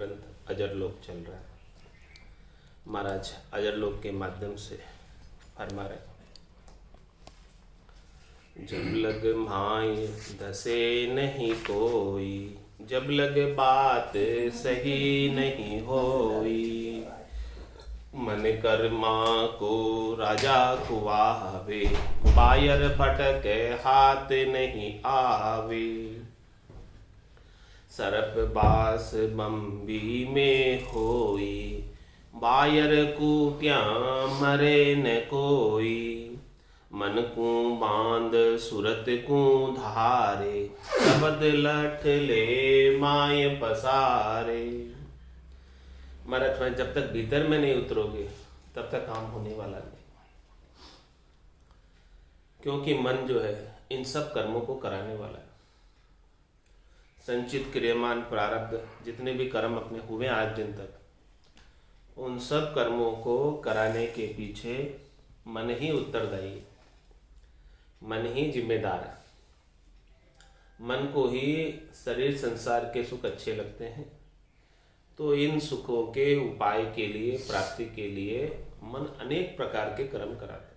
ग्रंथ अजरलोक चल रहा है। महाराज अजरलोक के माध्यम से फरमा रहे, जब लग भाई धसे नहीं कोई, जब लग बात सही नहीं होई, मन कर्मा को राजा कुआवे, बायर फटक हाथ नहीं आवे, सरप बास बम्बी में होई, बायर कूट्या मरे न कोई, मन को बांध सुरत को धारे, शब्द लठ ले माय पसारे। महाराज जब तक भीतर में नहीं उतरोगे तब तक काम होने वाला नहीं, क्योंकि मन जो है इन सब कर्मों को कराने वाला है। संचित क्रियमान प्रारब्ध जितने भी कर्म अपने हुए आज दिन तक, उन सब कर्मों को कराने के पीछे मन ही उत्तरदायी है, मन ही जिम्मेदार है। मन को ही शरीर संसार के सुख अच्छे लगते हैं, तो इन सुखों के उपाय के लिए, प्राप्ति के लिए मन अनेक प्रकार के कर्म कराते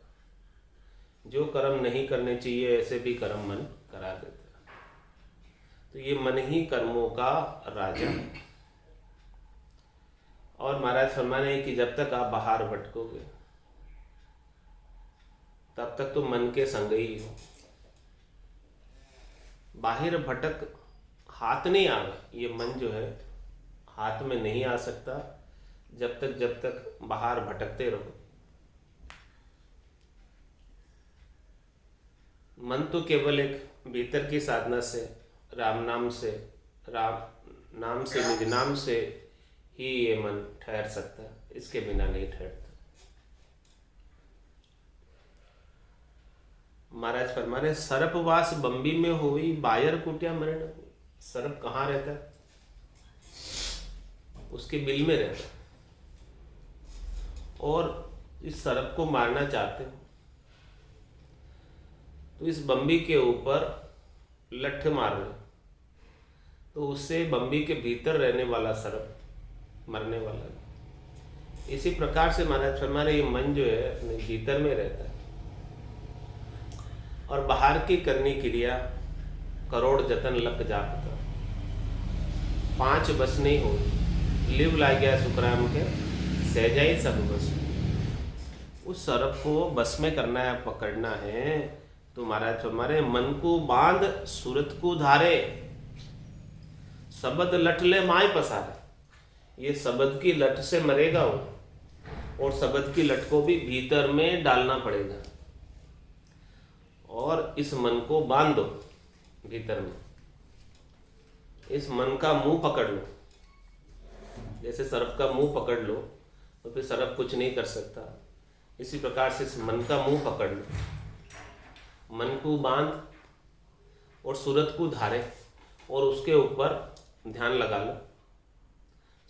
हैं। जो कर्म नहीं करने चाहिए ऐसे भी कर्म मन करा देते हैं। तो ये मन ही कर्मों का राजा है। और महाराज फरमाने कि जब तक आप बाहर भटकोगे तब तक तो मन के संग ही हो। बाहर भटक हाथ नहीं आना, ये मन जो है हाथ में नहीं आ सकता जब तक बाहर भटकते रहो। मन तो केवल एक भीतर की साधना से, राम नाम से निज नाम से ही ये मन ठहर सकता है, इसके बिना नहीं ठहरता। महाराज फरमा रहे, सर्पवास बम्बी में होई, बायर कुटिया मरे न होई। सर्प कहाँ रहता है? उसके बिल में रहता है। और इस सर्प को मारना चाहते हो तो इस बम्बी के ऊपर लठ मार रहे, तो उससे बम्बी के भीतर रहने वाला सर्प मरने वाला है। इसी प्रकार से महाराज फरमा रहे, ये मन जो है अपने भीतर में रहता है और बाहर की करनी क्रिया करोड़ जतन लग जाता, 5 बस नहीं हो, लिव ला गया सुखराम के सहजाई सब बस। उस सर्प को बस में करना है, पकड़ना है, तो महाराज हमारे मन को बांध सूरत को धारे, शब्द लठ ले माय पसारे। ये शब्द की लठ से मरेगा वो, और शब्द की लठ को भी भीतर में डालना पड़ेगा। और इस मन को बांध दो भीतर में, इस मन का मुंह पकड़ लो। जैसे सर्प का मुंह पकड़ लो तो फिर सर्प कुछ नहीं कर सकता, इसी प्रकार से इस मन का मुंह पकड़ लो, मन को बांध और सूरत को धारे, और उसके ऊपर ध्यान लगा लो,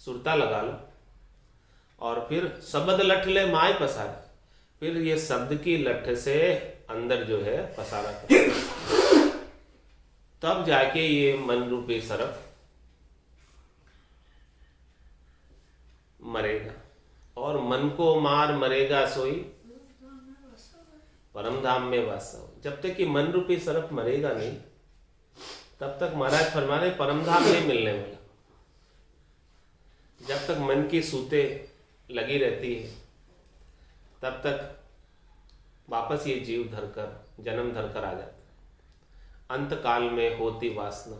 सुरता लगा लो, और फिर शब्द लठ ले माय पसारे। फिर ये शब्द की लठ से अंदर जो है पसारा कर, तब जाके ये मन रूपी सर्प मरेगा। और मन को मार मरेगा सोई, परम धाम में वास हो। जब तक कि मन रूपी सर्प मरेगा नहीं, तब तक महाराज फरमाने परम धाम नहीं मिलने वाला। जब तक मन की सूते लगी रहती है, तब तक वापस ये जीव धरकर, जन्म धरकर आ जाता है। अंत काल में होती वासना,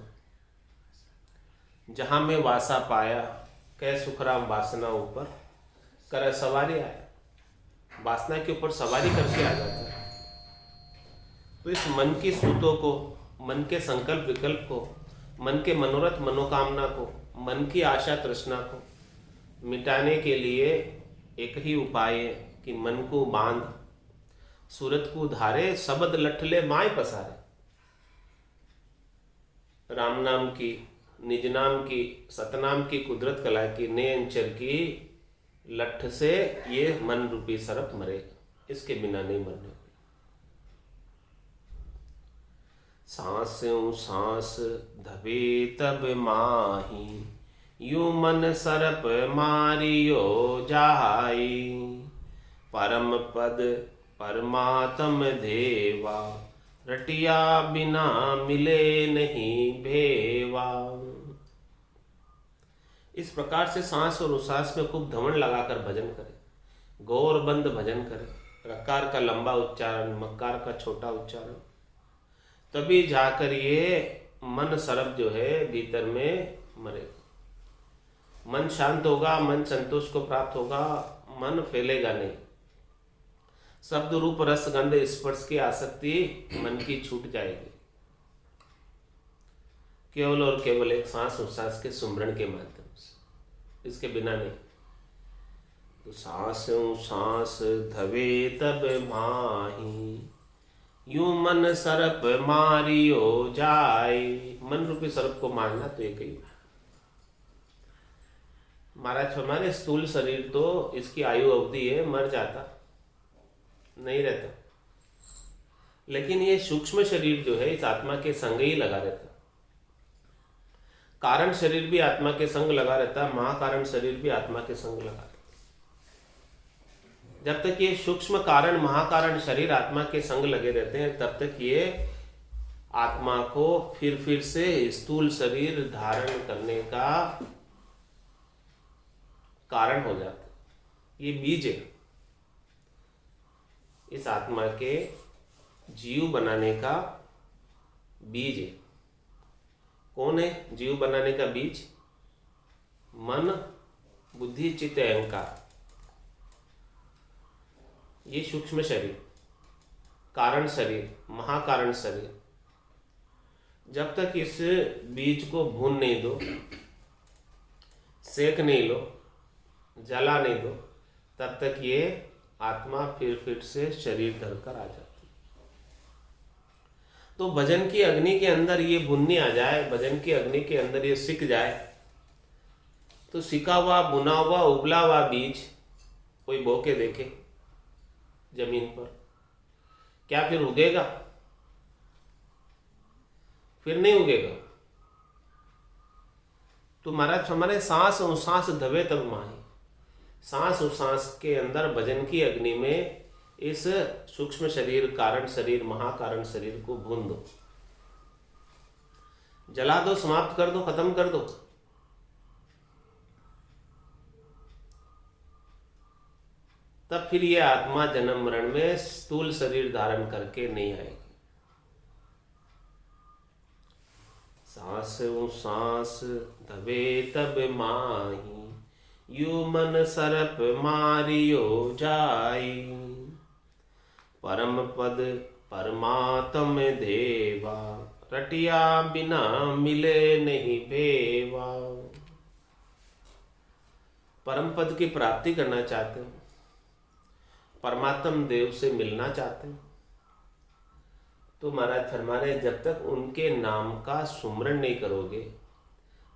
जहां में वासा पाया, कह सुखराम वासना ऊपर कर सवारी आया। वासना के ऊपर सवारी करके आ जाता है। तो इस मन की सूतों को, मन के संकल्प विकल्प को, मन के मनोरथ मनोकामना को, मन की आशा तृष्णा को मिटाने के लिए एक ही उपाय है कि मन को बांध, सूरत को धारे, शब्द लठ ले माय पसारे। राम नाम की, निज नाम की, सतनाम की, कुदरत कला की, नेंचर की लठ से ये मन रूपी सर्प मरेगा, इसके बिना नहीं मरने। सांसों सांस धबे तब माही, यूं मन सरप मारियो जाई। परम पद परमात्म देवा, रटिया बिना मिले नहीं भेवा। इस प्रकार से सांस और उच्छ्वास में खूब धमन लगाकर भजन करें, गौर बंद भजन करें, रकार का लंबा उच्चारण, मकार का छोटा उच्चारण, तभी जाकर ये मन सरब जो है भीतर में मरेगा। मन शांत होगा, मन संतोष को प्राप्त होगा, मन फैलेगा नहीं। शब्द रूप रस गंध स्पर्श की आसक्ति मन की छूट जाएगी, केवल और केवल एक सांस उच्छ्वास के सुमरण के माध्यम से, इसके बिना नहीं। तो सांस सांस धवे तब माही, यूं मन सरप मारियो जाए। मन रूपी सर्प को मारना तो एक ही। महाराज हमारे स्थूल शरीर तो इसकी आयु अवधि है, मर जाता नहीं रहता, लेकिन ये सूक्ष्म शरीर जो है इस आत्मा के संग ही लगा रहता। कारण शरीर भी आत्मा के संग लगा रहता, महाकारण शरीर भी आत्मा के संग लगा रहता। जब तक ये सूक्ष्म कारण महाकारण शरीर आत्मा के संग लगे रहते हैं, तब तक ये आत्मा को फिर से स्थूल शरीर धारण करने का कारण हो जाता। ये बीज है इस आत्मा के जीव बनाने का बीज है। कौन है जीव बनाने का बीज? मन, बुद्धि, चित्त, अहंकार। ये सूक्ष्म शरीर, कारण शरीर, महाकारण शरीर, जब तक इस बीज को भून नहीं दो, सेक नहीं लो, जला नहीं दो, तब तक ये आत्मा फिर से शरीर धरकर आ जाती। तो भजन की अग्नि के अंदर ये भुननी आ जाए, भजन की अग्नि के अंदर ये सिक जाए, तो सिका हुआ, बुना हुआ, उबला हुआ बीज कोई बो के देखे जमीन पर, क्या फिर उगेगा? फिर नहीं उगेगा। तो महाराज हमारे सांस उच्छ्वास धवे तब माही, सांस उच्छ्वास के अंदर भजन की अग्नि में इस सूक्ष्म शरीर, कारण शरीर, महाकारण शरीर को भून दो, जला दो, समाप्त कर दो, खत्म कर दो। तब फिर ये आत्मा जन्म मरण में स्थूल शरीर धारण करके नहीं आएगी। सांस सांस धवे तब माही, यू मन सरप मारियो जाई। परम पद परमात्म देवा, रटिया बिना मिले नहीं भेवा। परम पद की प्राप्ति करना चाहते हो, परमात्म देव से मिलना चाहते हैं, तो महाराज फरमाने जब तक उनके नाम का सुमरण नहीं करोगे,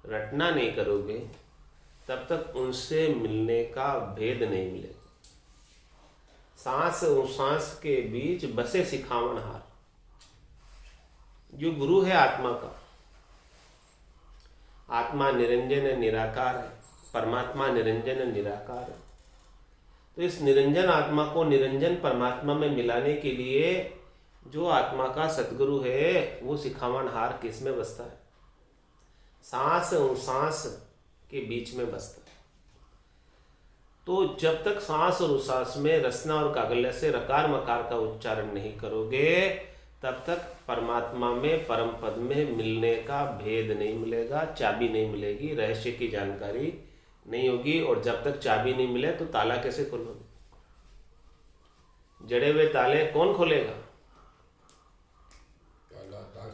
रटना नहीं करोगे, तब तक उनसे मिलने का भेद नहीं मिलेगा। सांस उच्छ्वास के बीच बसे सिखावनहार, जो गुरु है आत्मा का। आत्मा निरंजन निराकार है, परमात्मा निरंजन निराकार है। तो इस निरंजन आत्मा को निरंजन परमात्मा में मिलाने के लिए जो आत्मा का सदगुरु है, वो सिखावनहार किस में बसता है? सांस उच्छ्वास के बीच में बसता है। तो जब तक सांस और उच्छ्वास में रसना और कागल्य से रकार मकार का उच्चारण नहीं करोगे, तब तक परमात्मा में, परम पद में मिलने का भेद नहीं मिलेगा, चाबी नहीं मिलेगी, रहस्य की जानकारी नहीं होगी। और जब तक चाबी नहीं मिले तो ताला कैसे खोलोगे? जड़े हुए ताले कौन खोलेगा?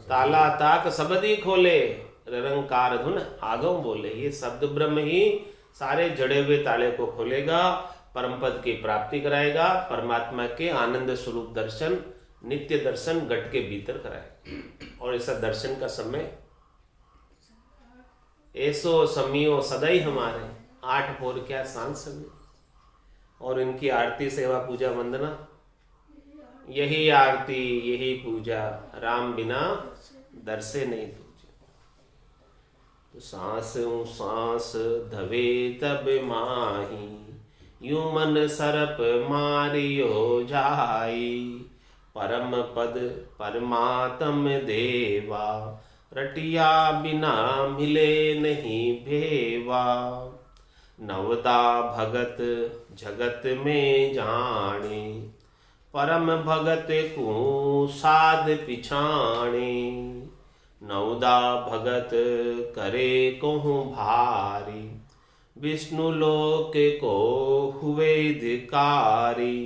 ताला ताक सबदी खोले, निरंकार धुन आगम बोले। ये शब्द ब्रह्म ही सारे जड़े हुए ताले को खोलेगा, परम पद की प्राप्ति कराएगा, परमात्मा के आनंद स्वरूप दर्शन, नित्य दर्शन घट के भीतर कराएगा। और ऐसा दर्शन का समय ऐसो समियो सदाई हमारे, 8 पहर क्या सांझ समय। और इनकी आरती सेवा पूजा वंदना, यही आरती यही पूजा, राम बिना दर्शे नहीं तुझे। तो सांस सांस धवे तब माही, यूं मन सरप मारियो जाई। परम पद परमात्म देवा, रटिया बिना मिले नहीं भेवा। नवदा भगत जगत में जाने, परम भगत को साध पिछाणे। नवदा भगत करे कहूँ भारी, विष्णु लोक को हुए धिकारी।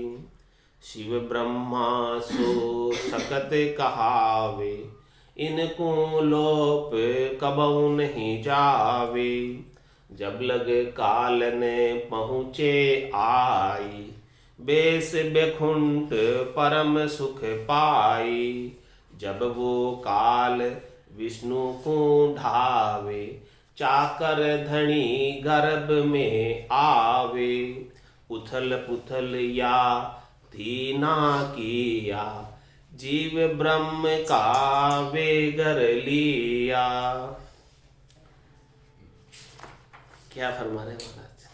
शिव ब्रह्मा सो सकत कहावे, इनको लोप कबहु नहीं जावे। जब लग कालन पहुँचे आई, बेस बेखुंट परम सुख पाई। जब वो काल विष्णु को ढावे, चाकर धनी गर्भ में आवे। उथल पुथल या धीना किया, जीव ब्रह्म का बेगर लिया। क्या फरमा रहे महाराज?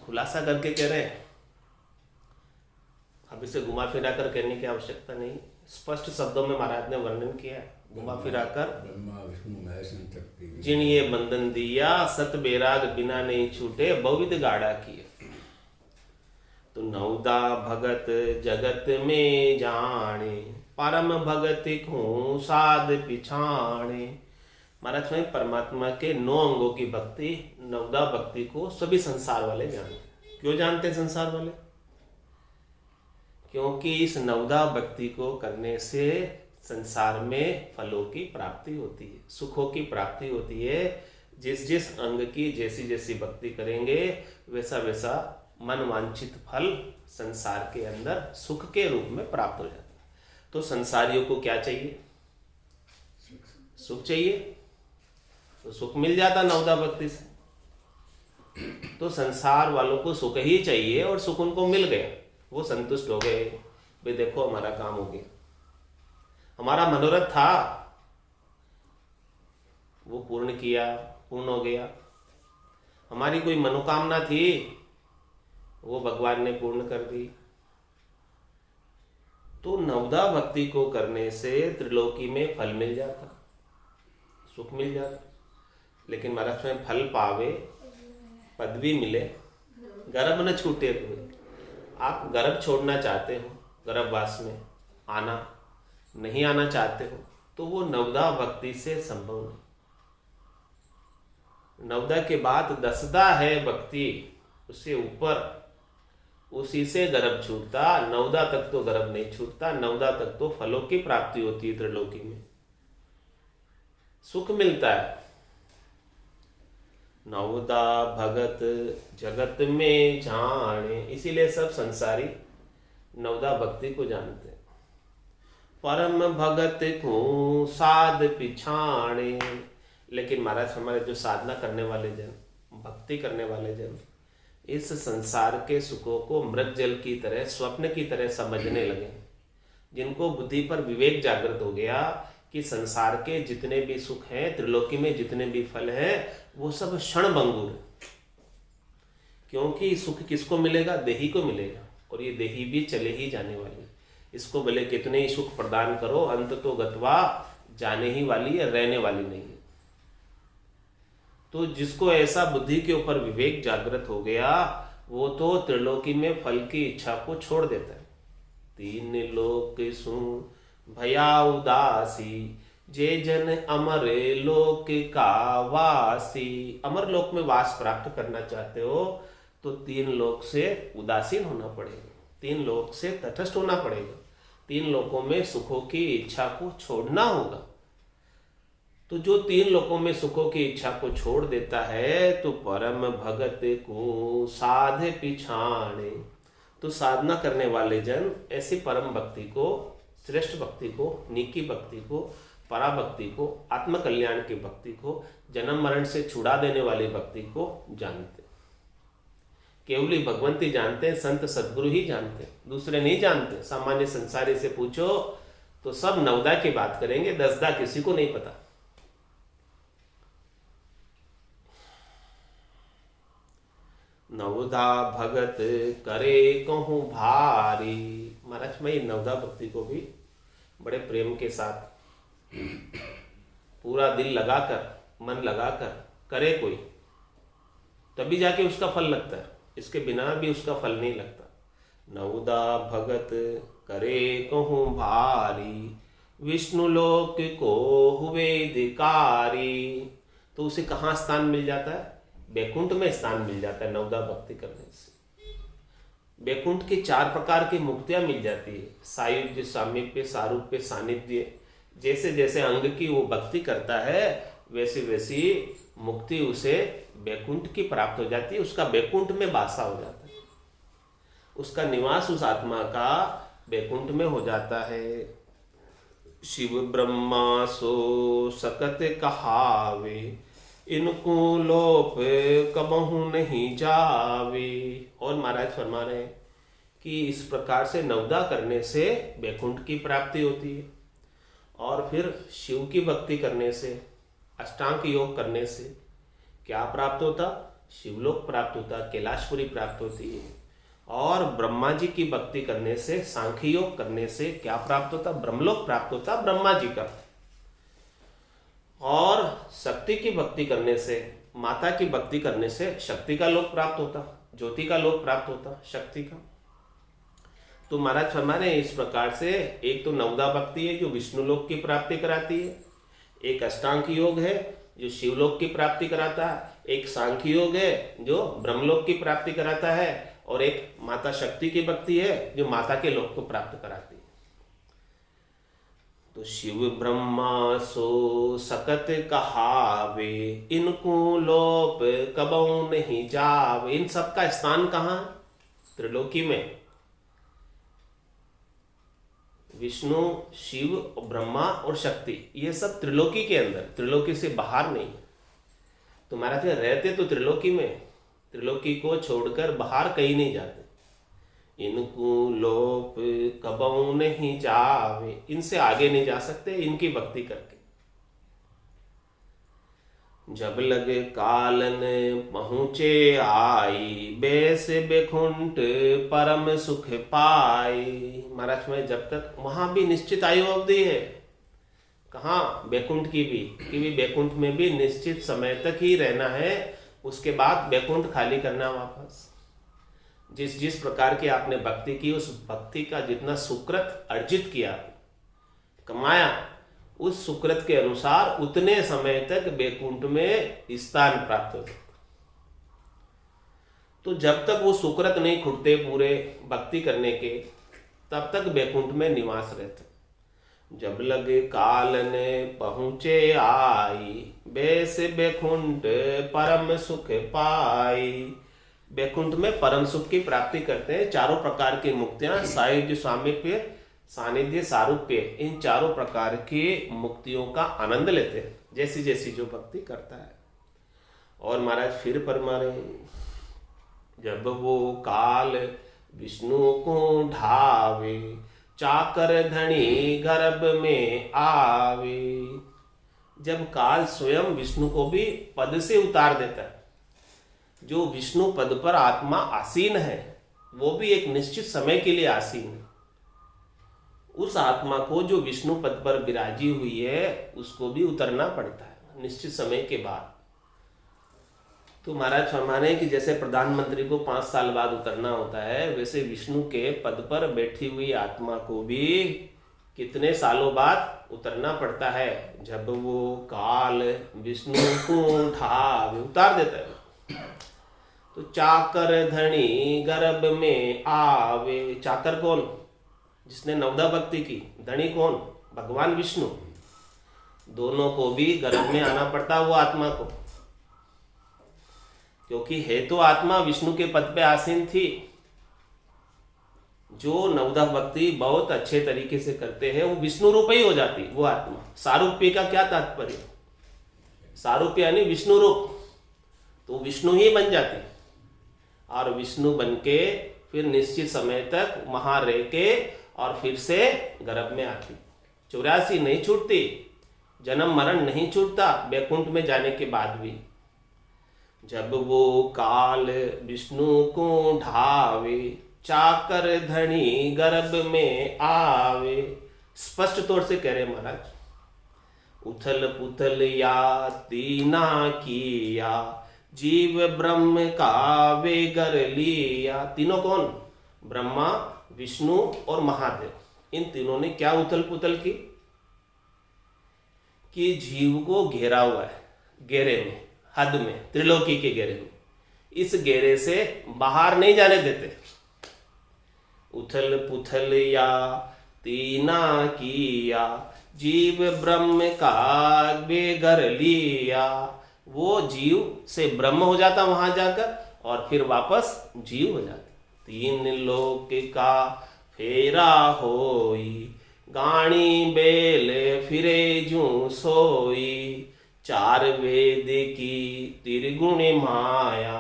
खुलासा करके कह रहे हैं। अब इसे घुमा फिरा कर कहने की आवश्यकता नहीं, स्पष्ट शब्दों में महाराज ने वर्णन किया है। घुमा फिरा कर जिन ये बंधन दिया, सत बैराग बिना नहीं छूटे, बहुविध गाढ़ा किया। तो नवदा भगत जगत में जाने, परम भगत को साध पिछाणे। महाराज स्वयं परमात्मा के 9 अंगों की भक्ति, नवदा भक्ति को सभी संसार वाले जानते। क्यों जानते हैं संसार वाले? क्योंकि इस नवदा भक्ति को करने से संसार में फलों की प्राप्ति होती है, सुखों की प्राप्ति होती है। जिस जिस अंग की जैसी जैसी भक्ति करेंगे, वैसा वैसा मन वांछित फल संसार के अंदर सुख के रूप में प्राप्त हो जाता है। तो संसारियों को क्या चाहिए? सुख चाहिए, तो सुख मिल जाता नवदा भक्ति से। तो संसार वालों को सुख ही चाहिए और सुख उनको मिल गया, वो संतुष्ट हो गए। भाई देखो हमारा काम हो गया, हमारा मनोरथ था वो पूर्ण किया, पूर्ण हो गया। हमारी कोई मनोकामना थी वो भगवान ने पूर्ण कर दी। तो नवदा भक्ति को करने से त्रिलोकी में फल मिल जाता, सुख मिल जाता। लेकिन महाराज में फल पावे, पदवी मिले, गर्भ न छूटे हुए। आप गर्भ छोड़ना चाहते हो, गर्भवास में आना नहीं आना चाहते हो, तो वो नवदा भक्ति से संभव नहीं। नवदा के बाद दसदा है भक्ति, उससे ऊपर उसी से गर्भ छूटता। नवदा तक तो गर्भ नहीं छूटता, नवदा तक तो फलों की प्राप्ति होती है, त्रिलोकी में सुख मिलता है। नवदा भगत जगत में जाने, इसीलिए सब संसारी नवदा भक्ति को जानते हैं। परम भगत को साध पिछाणे। लेकिन महाराज हमारे जो साधना करने वाले जन, भक्ति करने वाले जन, इस संसार के सुखों को मृत जल की तरह, स्वप्न की तरह समझने लगे। जिनको बुद्धि पर विवेक जागृत हो गया कि संसार के जितने भी सुख हैं, त्रिलोकी में जितने भी फल हैं, वो सब क्षणभंगुर है। क्योंकि सुख किसको मिलेगा? देही को मिलेगा, और ये देही भी चले ही जाने वाली। इसको भले कितने ही सुख प्रदान करो, अंत तो गत्वा जाने ही वाली है, रहने वाली नहीं है। तो जिसको ऐसा बुद्धि के ऊपर विवेक जागृत हो गया, वो तो त्रिलोकी में फल की इच्छा को छोड़ देता है। 3 लोक सुन भया उदासी, जे जन अमर लोक का वासी। अमर लोक में वास प्राप्त करना चाहते हो तो 3 लोक से उदासीन होना पड़ेगा, 3 लोक से तटस्थ होना पड़ेगा, 3 लोकों में सुखों की इच्छा को छोड़ना होगा। तो जो 3 लोकों में सुखों की इच्छा को छोड़ देता है, तो परम भगत को साध पिछाणे। तो साधना करने वाले जन ऐसी परम भक्ति को, श्रेष्ठ भक्ति को, नीकी भक्ति को, पराभक्ति को, आत्मकल्याण की भक्ति को, जन्म मरण से छुड़ा देने वाली भक्ति को जानते। केवली भगवंती जानते हैं, संत सदगुरु ही जानते, दूसरे नहीं जानते। सामान्य संसारी से पूछो तो सब नवदा की बात करेंगे, दसदा किसी को नहीं पता। नवदा भगत करे कहूँ भारी। महाराज मैं नवदा भक्ति को भी बड़े प्रेम के साथ पूरा दिल लगाकर, मन लगाकर करे कोई, तभी जाके उसका फल लगता है, इसके बिना भी उसका फल नहीं लगता। नवदा भगत करे कहूँ भारी, विष्णु लोक को हुए धिकारी। तो उसे कहाँ स्थान मिल जाता है? बैकुंठ में स्थान मिल जाता है नवदा भक्ति करने से। बैकुंठ की 4 प्रकार की मुक्तियां मिल जाती है, सायुज्य, सामीप्य, सारूप्य, सानिध्य। जैसे जैसे अंग की वो भक्ति करता है वैसे वैसी मुक्ति उसे बैकुंठ की प्राप्त हो जाती है, उसका बैकुंठ में वासा हो जाता है, उसका निवास उस आत्मा का बैकुंठ में हो जाता है। शिव ब्रह्मा सो सकत कहावे, इनको लोप कबहू नहीं जावे। और महाराज फरमा रहे हैं कि इस प्रकार से नवदा करने से बैकुंठ की प्राप्ति होती है, और फिर शिव की भक्ति करने से, अष्टांग योग करने से क्या प्राप्त होता? शिवलोक प्राप्त होता, कैलाशपुरी प्राप्त होती है। और ब्रह्मा जी की भक्ति करने से, सांख्य योग करने से क्या प्राप्त होता? ब्रह्मलोक प्राप्त होता ब्रह्मा जी का। और शक्ति की भक्ति करने से, माता की भक्ति करने से शक्ति का लोक प्राप्त होता, ज्योति का लोक प्राप्त होता, शक्ति का। तो महाराज फरमा रहे इस प्रकार से एक तो नवदा भक्ति है जो विष्णु लोक की प्राप्ति कराती है, एक अष्टांग योग है जो शिवलोक की प्राप्ति कराता है, एक सांख्य योग है जो ब्रह्मलोक की प्राप्ति कराता है, और एक माता शक्ति की भक्ति है जो माता के लोक को प्राप्त कराती है। तो शिव ब्रह्मा सो सकत कहावे, इनको लोप कबहू नहीं जावे। इन सब का स्थान कहाँ? त्रिलोकी में। विष्णु, शिव, ब्रह्मा और शक्ति, ये सब त्रिलोकी के अंदर, त्रिलोकी से बाहर नहीं। तो महाराज रहते तो त्रिलोकी में, त्रिलोकी को छोड़कर बाहर कहीं नहीं जाते। इनको लोप कबहू नहीं जावे, इनसे आगे नहीं जा सकते इनकी भक्ति करके। जब लगे कालन पहुँचे आई, बैस बैकुंठ परम सुख पाई। महाराज में जब तक वहां भी निश्चित आयु अवधि है, कहाँ? बैकुंठ की भी, कि भी बैकुंठ में भी निश्चित समय तक ही रहना है, उसके बाद बैकुंठ खाली करना वापस। जिस जिस प्रकार की आपने भक्ति की, उस भक्ति का जितना सुकृत अर्जित किया, कमाया, उस सुकृत के अनुसार उतने समय तक बैकुंठ में स्थान प्राप्त हो। तो जब तक वो सुकृत नहीं खुटते पूरे भक्ति करने के, तब तक बैकुंठ में निवास रहते। जब लगे कालन पहुँचे आई, बैस बैकुंठ परम सुख पाई। बैकुंठ में परम सुख की प्राप्ति करते हैं। चारों प्रकार की मुक्तियां, सायुज्य, सामीप्य, सानिध्य, सारूप्य, इन चारों प्रकार की मुक्तियों का आनंद लेते हैं जैसी जैसी जो भक्ति करता है। और महाराज फिर फरमा रहे, जब वो काल विष्णु को ढावे, चाकर धनी गर्भ में आवे। जब काल स्वयं विष्णु को भी पद से उतार देता है, जो विष्णु पद पर आत्मा आसीन है वो भी एक निश्चित समय के लिए आसीन है। उस आत्मा को जो विष्णु पद पर विराजी हुई है उसको भी उतरना पड़ता है निश्चित समय के बाद। तो महाराज फरमाने हैं कि जैसे प्रधानमंत्री को 5 साल बाद उतरना होता है, वैसे विष्णु के पद पर बैठी हुई आत्मा को भी कितने सालों बाद उतरना पड़ता है। जब वो काल विष्णु को ढावे, उतार देता है। तो चाकर धनी गर्भ में आवे। चाकर कौन? जिसने नवदा भक्ति की। धनी कौन? भगवान विष्णु। दोनों को भी गर्भ में आना पड़ता वो आत्मा को, क्योंकि है तो आत्मा विष्णु के पद पे आसीन थी। जो नवदा भक्ति बहुत अच्छे तरीके से करते हैं वो विष्णु रूप ही हो जाती वो आत्मा। सारूप्य का क्या तात्पर्य? सारूप्य यानी विष्णु रूप, तो विष्णु ही बन जाती और विष्णु बन के फिर निश्चित समय तक वहां रह के और फिर से गर्भ में आती। 84 नहीं छूटती, जन्म मरण नहीं छूटता बैकुंठ में जाने के बाद भी। जब वो काल विष्णु को ढावे, चाकर धनी गर्भ में आवे। स्पष्ट तौर से कह रहे महाराज, उथल पुथल या तीना किया, जीव ब्रह्म का वे गर लिया। तीनों कौन? ब्रह्मा, विष्णु और महादेव। इन तीनों ने क्या उथल पुथल की? कि जीव को घेरा हुआ है, घेरे में, हद में, त्रिलोकी के घेरे में। इस घेरे से बाहर नहीं जाने देते। उथल पुथल या तीना किया, जीव ब्रह्म का बेघर लिया। वो जीव से ब्रह्म हो जाता वहां जाकर, और फिर वापस जीव हो जाता। तीन लोक का फेरा होई, गाणी बेल फिरे जू सोई। चार वेद की त्रिगुण माया,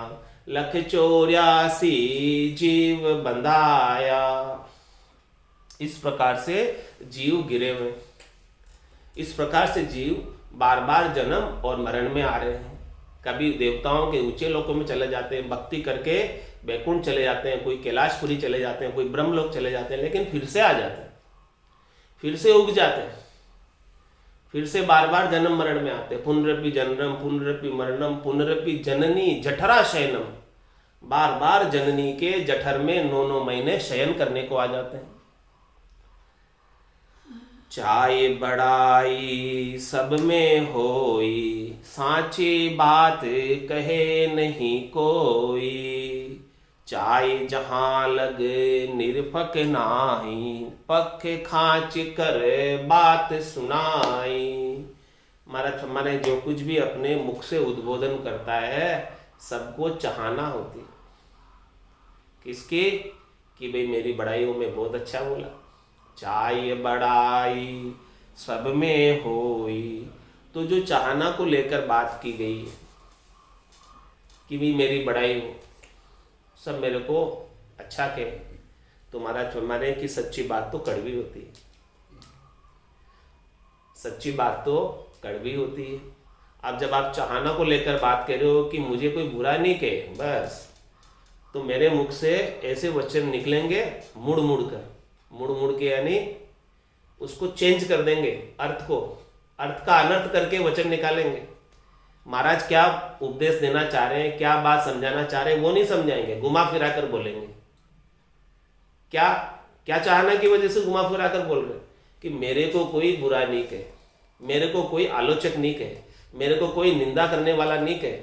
लख 84 जीव बंधाया। इस प्रकार से जीव गिरे हुए, इस प्रकार से जीव बार बार जन्म और मरण में आ रहे हैं। कभी देवताओं के ऊंचे लोकों में चले जाते हैं, भक्ति करके वैकुंठ चले जाते हैं, कोई कैलाशपुरी चले जाते हैं, कोई ब्रह्मलोक चले जाते हैं, लेकिन फिर से आ जाते हैं, फिर से उग जाते हैं, फिर से बार बार जन्म मरण में आते हैं। पुनरपि जन्म पुनरपि मरणम पुनरपि जननी जठरा शयनम। बार बार जननी के जठर में 9 महीने शयन करने को आ जाते हैं। चाहे बड़ाई सब में होई, साची बात कहे नहीं कोई। चाहे जहां लग निरपक नाही, पख खांच कर बात सुनाई। महाराज हमारे जो कुछ भी अपने मुख से उद्बोधन करता है, सबको चाहना होती है। किसकी? कि भाई मेरी बड़ाई में बहुत अच्छा बोला। चाहे बड़ाई सब में होई, तो जो चाहना को लेकर बात की गई है कि भाई मेरी बड़ाई हो, सब मेरे को अच्छा कहे, तो महाराज हमारे की सच्ची बात तो कड़वी होती है। सच्ची बात तो कड़वी होती है। अब जब आप चाहना को लेकर बात कर रहे हो कि मुझे कोई बुरा नहीं कहे बस, तो मेरे मुख से ऐसे वचन निकलेंगे मुड़ मुड़ के, यानी उसको चेंज कर देंगे, अर्थ का अनर्थ करके वचन निकालेंगे। महाराज क्या उपदेश देना चाह रहे हैं, क्या बात समझाना चाह रहे हैं, वो नहीं समझाएंगे, घुमा फिरा कर बोलेंगे। क्या चाहना की वजह से घुमा फिरा कर बोल रहे कि मेरे को कोई बुरा नहीं कहे, मेरे को कोई आलोचक नहीं कहे, मेरे को कोई निंदा करने वाला नहीं कहे।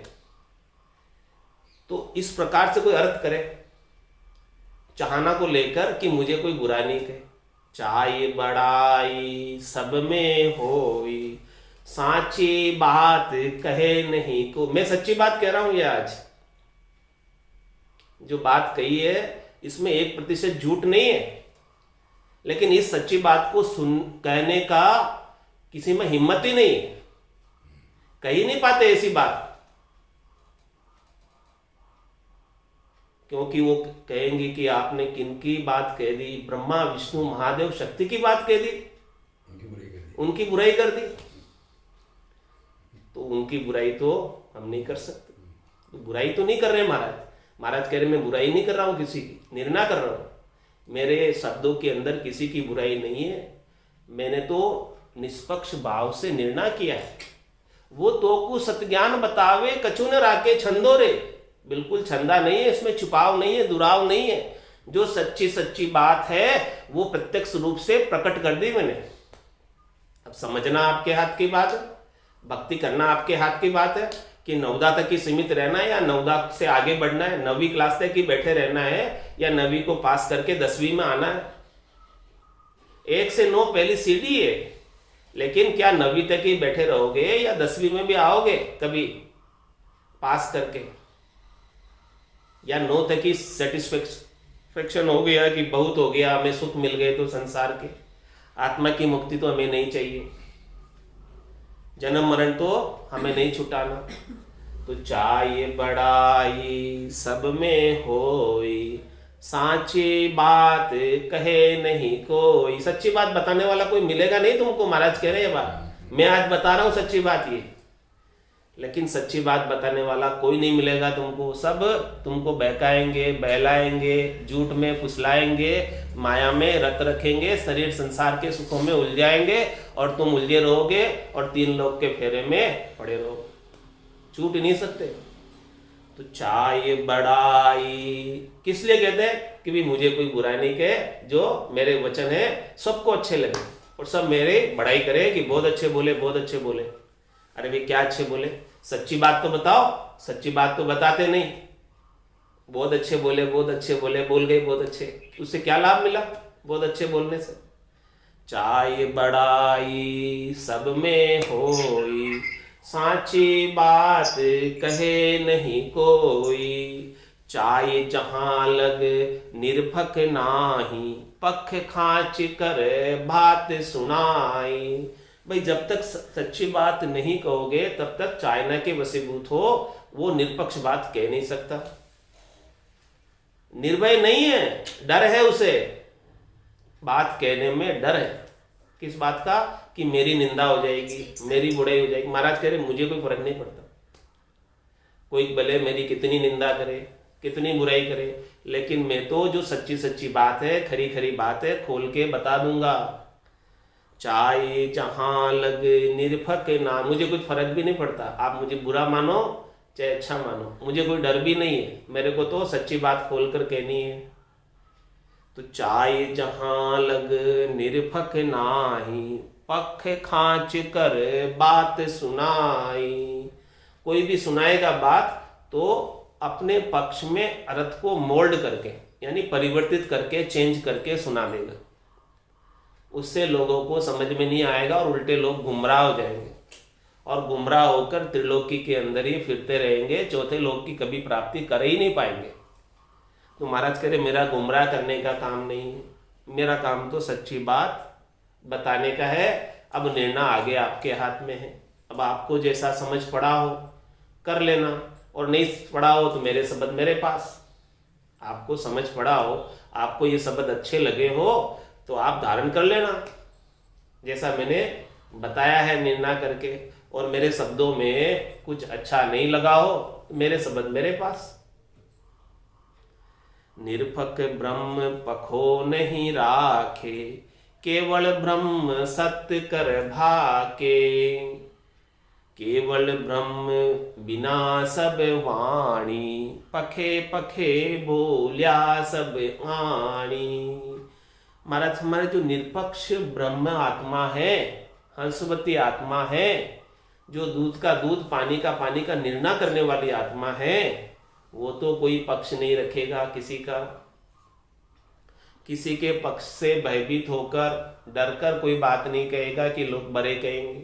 तो इस प्रकार से कोई अर्थ करे चाहना को लेकर कि मुझे कोई बुरा नहीं कहे। चाहे बड़ाई सब में होई, साची बात कहे नहीं को। मैं सच्ची बात कह रहा हूं। ये आज जो बात कही है इसमें 1% झूठ नहीं है, लेकिन इस सच्ची बात को कहने का किसी में हिम्मत ही नहीं है, कह ही नहीं पाते ऐसी बात, क्योंकि वो कहेंगे कि आपने किनकी बात कह दी, ब्रह्मा विष्णु महादेव शक्ति की बात कह दी, उनकी बुराई कर दी। तो उनकी बुराई तो हम नहीं कर सकते, तो बुराई तो नहीं कर रहे महाराज कह रहे मैं बुराई नहीं कर रहा हूं, किसी की निर्णय कर रहा हूं। मेरे शब्दों के अंदर किसी की बुराई नहीं है, मैंने तो निष्पक्ष भाव से निर्णय किया है। वो तो को सत्ज्ञान बतावे, कछु न राके छंदो रे। बिल्कुल छंदा नहीं है, इसमें छुपाव नहीं है, दुराव नहीं है। जो सच्ची बात है वो प्रत्यक्ष रूप से प्रकट कर दी मैंने। अब समझना आपके हाथ की बात है, भक्ति करना आपके हाथ की बात है कि 9वीं तक ही सीमित रहना है या 9वीं से आगे बढ़ना है, 9वीं क्लास तक ही बैठे रहना है या 9वीं को पास करके 10वीं में आना है। 1 से 9 पहली सीढ़ी है, लेकिन क्या 9वीं तक ही बैठे रहोगे या 10वीं में भी आओगे कभी पास करके, या 9 तक ही सेटिस्फेक्शन हो गया कि बहुत हो गया, हमें सुख मिल गए तो संसार के, आत्मा की मुक्ति तो हमें नहीं चाहिए, जन्म मरण तो हमें नहीं छुटाना। तो चाहे बड़ाई सब में होई, साची बात कहे नहीं कोई। सच्ची बात बताने वाला कोई मिलेगा नहीं तुमको, महाराज कह रहे हैं बात। मैं आज बता रहा हूं सच्ची बात ये, लेकिन सच्ची बात बताने वाला कोई नहीं मिलेगा तुमको। सब तुमको बहकाएंगे, बहलाएंगे, झूठ में फुसलाएंगे, माया में रत रखेंगे, शरीर संसार के सुखों में उलझाएंगे और तुम उलझे रहोगे और 3 लोग के फेरे में पड़े रहोगे। छूट नहीं सकते। तो चाहे बड़ाई किस लिए कहते हैं कि भी मुझे कोई बुराई नहीं कहे, जो मेरे वचन है सबको अच्छे लगे और सब मेरे बड़ाई करे कि बहुत अच्छे बोले, बहुत अच्छे बोले। अरे भाई क्या अच्छे बोले? सच्ची बात तो बताओ। सच्ची बात तो बताते नहीं। बहुत अच्छे बोले, बहुत अच्छे बोले, बोल गए बहुत अच्छे, उससे क्या लाभ मिला बहुत अच्छे बोलने से? चाहे बड़ाई सब में होई, साची बात कहे नहीं कोई। चाहे जहां लग निरपख नाही, पख खांच कर बात सुनाई। भाई जब तक सच्ची बात नहीं कहोगे तब तक चाइना के वशीभूत हो वो निरपक्ष बात कह नहीं सकता। निर्भय नहीं है, डर है उसे, बात कहने में डर है। किस बात का? कि मेरी निंदा हो जाएगी, मेरी बुराई हो जाएगी। महाराज कह रहे मुझे कोई फर्क नहीं पड़ता, कोई भले मेरी कितनी निंदा करे, कितनी बुराई करे, लेकिन मैं तो जो सच्ची सच्ची बात है, खरी खरी बात है, खोल के बता दूंगा। चाहे जहां लग निरपख ना, मुझे कोई फर्क भी नहीं पड़ता। आप मुझे बुरा मानो चाहे अच्छा मानो, मुझे कोई डर भी नहीं है। मेरे को तो सच्ची बात खोल कर कहनी है। तो चाहे जहां लग निरपख नाही, पख खांच कर बात सुनाई। कोई भी सुनाएगा बात तो अपने पक्ष में अर्थ को मोल्ड करके, यानी परिवर्तित करके, चेंज करके सुना देगा। उससे लोगों को समझ में नहीं आएगा और उल्टे लोग गुमराह हो जाएंगे और गुमराह होकर त्रिलोकी के अंदर ही फिरते रहेंगे, चौथे लोक की कभी प्राप्ति कर ही नहीं पाएंगे। तो महाराज कह रहे मेरा गुमराह करने का काम नहीं है, मेरा काम तो सच्ची बात बताने का है। अब निर्णय आगे आपके हाथ में है। अब आपको जैसा समझ पड़ा हो कर लेना, और नहीं पड़ा हो तो मेरे शब्द मेरे पास। आपको समझ पड़ा हो, आपको ये शब्द अच्छे लगे हो तो आप धारण कर लेना जैसा मैंने बताया है निर्णय करके। और मेरे शब्दों में कुछ अच्छा नहीं लगा हो तो मेरे शब्द मेरे पास। निरपख ब्रह्म पखो नहीं राखे, केवल ब्रह्म सत्य कर भाके। केवल ब्रह्म बिना सब वाणी, पखे पखे बोल्या सब आणी। महाराज हमारे जो निरपक्ष ब्रह्म आत्मा है, हंसवती आत्मा है, जो दूध का दूध पानी का निर्णय करने वाली आत्मा है, वो तो कोई पक्ष नहीं रखेगा किसी का। किसी के पक्ष से भयभीत होकर डरकर कोई बात नहीं कहेगा कि लोग बड़े कहेंगे।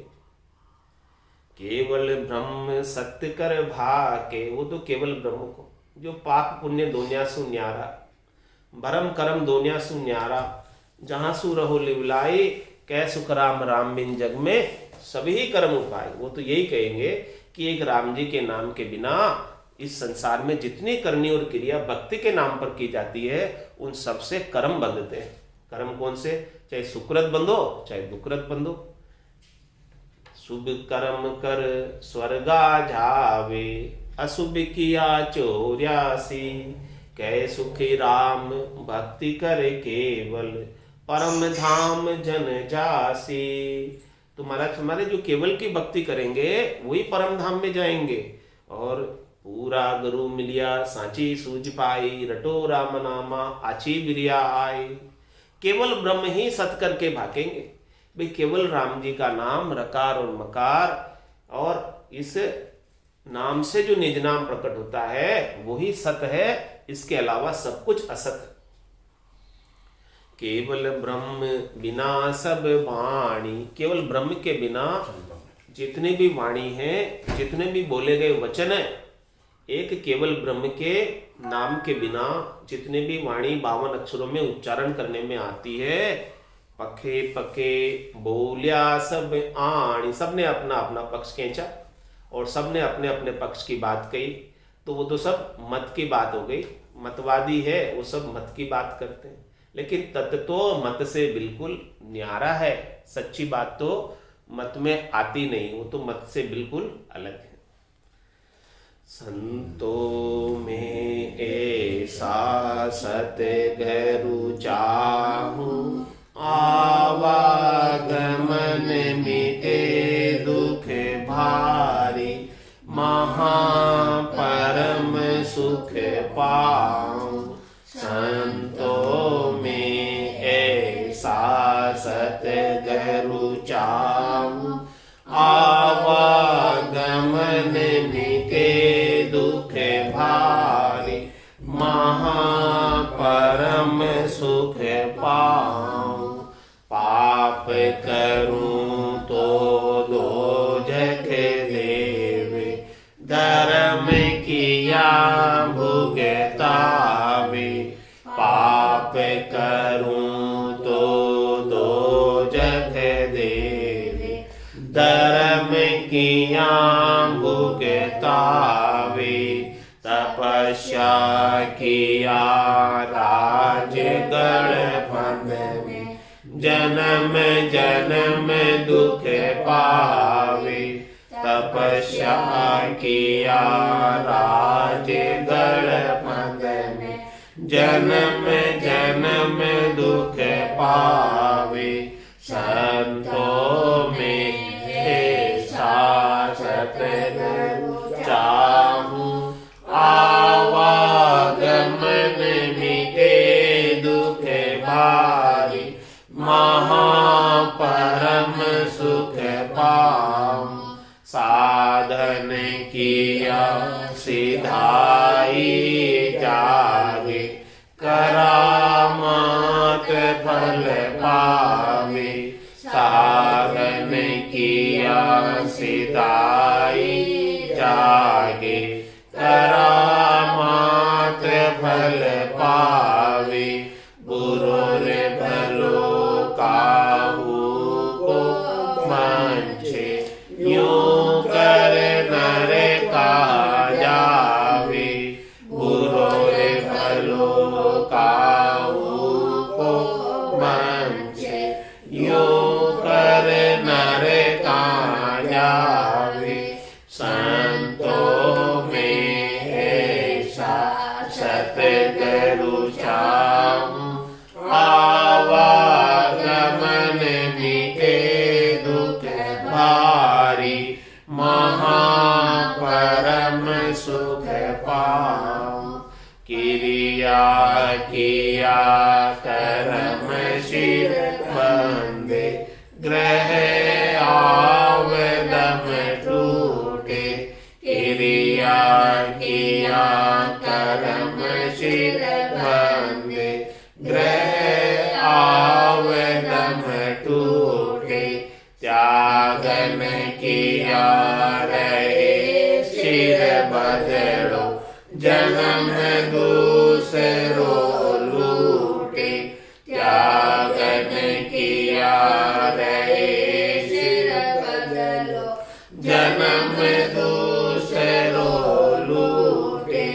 केवल ब्रह्म सत्य कर भाके, वो तो केवल ब्रह्म को, जो पाप पुण्य दोनिया सु न्यारा, भरम करम दोनिया सु न्यारा, जहां सु रहो लिवलाई, कै सुख राम राम बिन जग में सभी कर्म उपाय। वो तो यही कहेंगे कि एक राम जी के नाम के बिना इस संसार में जितनी करनी और क्रिया भक्ति के नाम पर की जाती है उन सबसे कर्म बंधते हैं। कर्म कौन से? चाहे सुकृत बंधो चाहे दुकृत बंधो। शुभ कर्म कर स्वर्गा जावे, अशुभ किया चौर्यासी। कै सुखी राम भक्ति करे केवल, परम धाम जन जासी। तो महाराज हमारे जो केवल की भक्ति करेंगे वही परम धाम में जाएंगे। और पूरा गुरु मिलिया सांची सूझ पाई, रटो राम नामा आची बिरिया आई। केवल ब्रह्म ही सत करके भागेंगे। भाई केवल राम जी का नाम रकार और मकार, और इस नाम से जो निज नाम प्रकट होता है वही सत है, इसके अलावा सब कुछ असत है। केवल ब्रह्म बिना सब वाणी, केवल ब्रह्म के बिना जितने भी वाणी हैं, जितने भी बोले गए वचन है, एक केवल ब्रह्म के नाम के बिना जितने भी वाणी 52 अक्षरों में उच्चारण करने में आती है, पखे पखे बोलिया सब आणी, सबने अपना अपना पक्ष खींचा और सबने अपने अपने पक्ष की बात कही। तो वो तो सब मत की बात हो गई। मतवादी है वो सब मत की बात करते हैं, लेकिन तत्व तो मत से बिल्कुल न्यारा है। सच्ची बात तो मत में आती नहीं, वो तो मत से बिल्कुल अलग है। संतों में ऐसा सतगुरु चाहूं, आवागमन मिटे दुख भारी, महापरम सुख पाऊं। संतों में ऐसा सतगुरु चाहूं, आवागमन मिटे दुख भारी, महापरम सुख पाऊं। पाप करूं तो दोजख देवे, धर्म किया भुगतावे। पाप करूं तो दोजख देवे, धर्म किया भुगतावे। तपस्या किया राजगढ़ फंद में, जन्म जन्म दुख पावे। तपस्या किया राजगढ़ फंद में, जन्म जन्म दुख पावे। संतों में ऐसा सतगुरु चाहूं, आवागमन मिटे दुख भारी, महापरम सुख पाऊं। साधन किया सिधाई जागे, करामात फल पावे। साधन किया सिधाई जागे, करामात फल पावे। बुरों भलो काहू को मंचे, यूं कर नर कहा जावे। बुरों भलो काहू को मंचे, यूं कर नर कहा जावे। संतों में ऐसा सतगुरु चाहूं, आवागमन मिटे दुख भारी, महापरम सुख पाऊं। क्रिया किया कर्म सिर बंधे, ग्रह आवदम टूटे। क्रिया किया कर्म सिर बंधे, ग्रह आवदम टूटे। त्यागन किया रहे सिर बदलो, जन्म दूसरो लूटे। त्यागन किया रहे सिर बदलो, जन्म दूसरो लूटे।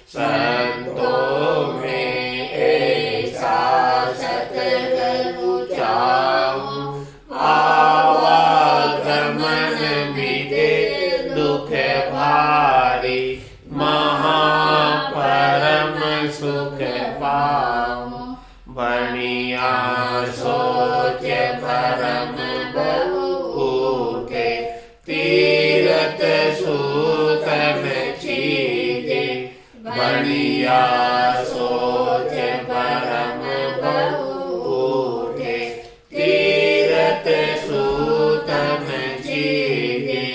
संतों में ऐसा सतगुरु चाहूं, आवागमन मिटे दुख भारी, महापरम सुख पाऊं। बढ़िया सोच भरम बहुते, तीरथ सूतन चीजे। बढ़िया सोच भरम बहुते, तीरथ सूतन चीजे।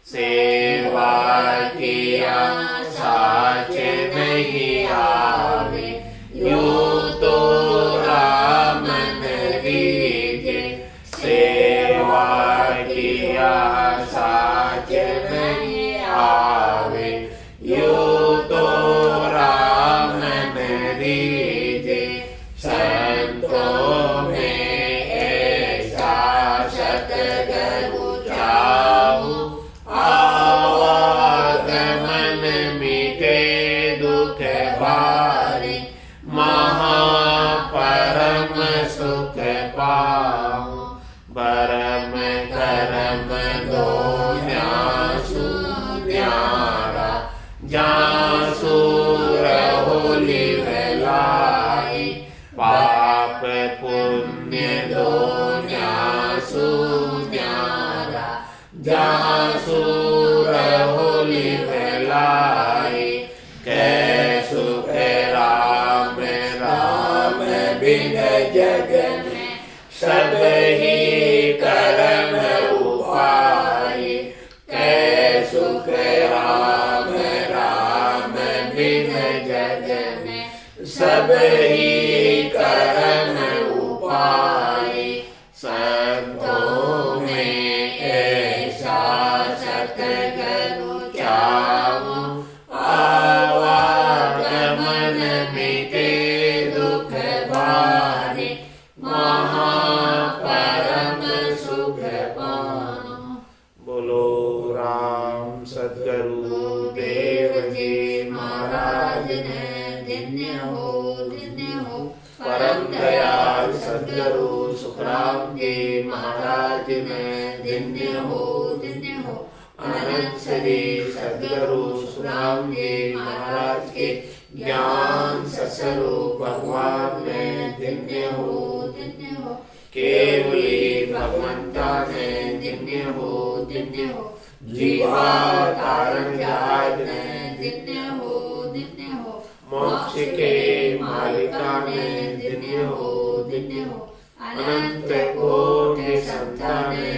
सेवा किया साच नहीं आवे, यूं तो राम न रीजे। सेवा किया साच नहीं आवे, यूं तो राम न रीजे। संतों में ऐसा सतगुरु चाहूं, आवागमन मिटे दुख भारी, महापरम सुख पाऊं। परम करम दो न्यासु न्यारा, जग में सब ही कर्म उपाय। कै सुख राम राम बिन जग में सब ही कर्म उपाय। संतों में ऐसा सतगुरु चाहूं, आवागमन मिटे दुख भारे। महापरम सुख पाऊं। बोलो राम सद्गुरु देव जी महाराज ने धन्य हो परम दयाल सद्गुरु सुखराम जी महाराज ने धन्य हो अनंत श्री सद्गुरु सुखराम जी महाराज के ज्ञान सस्वरूप भगवान ने धन्य हो केवली भगवंता ने धन्य हो जीवा तारण जहाज ने धन्य हो मोक्ष के मालिका ने धन्य हो अनंत कोटि संतान ने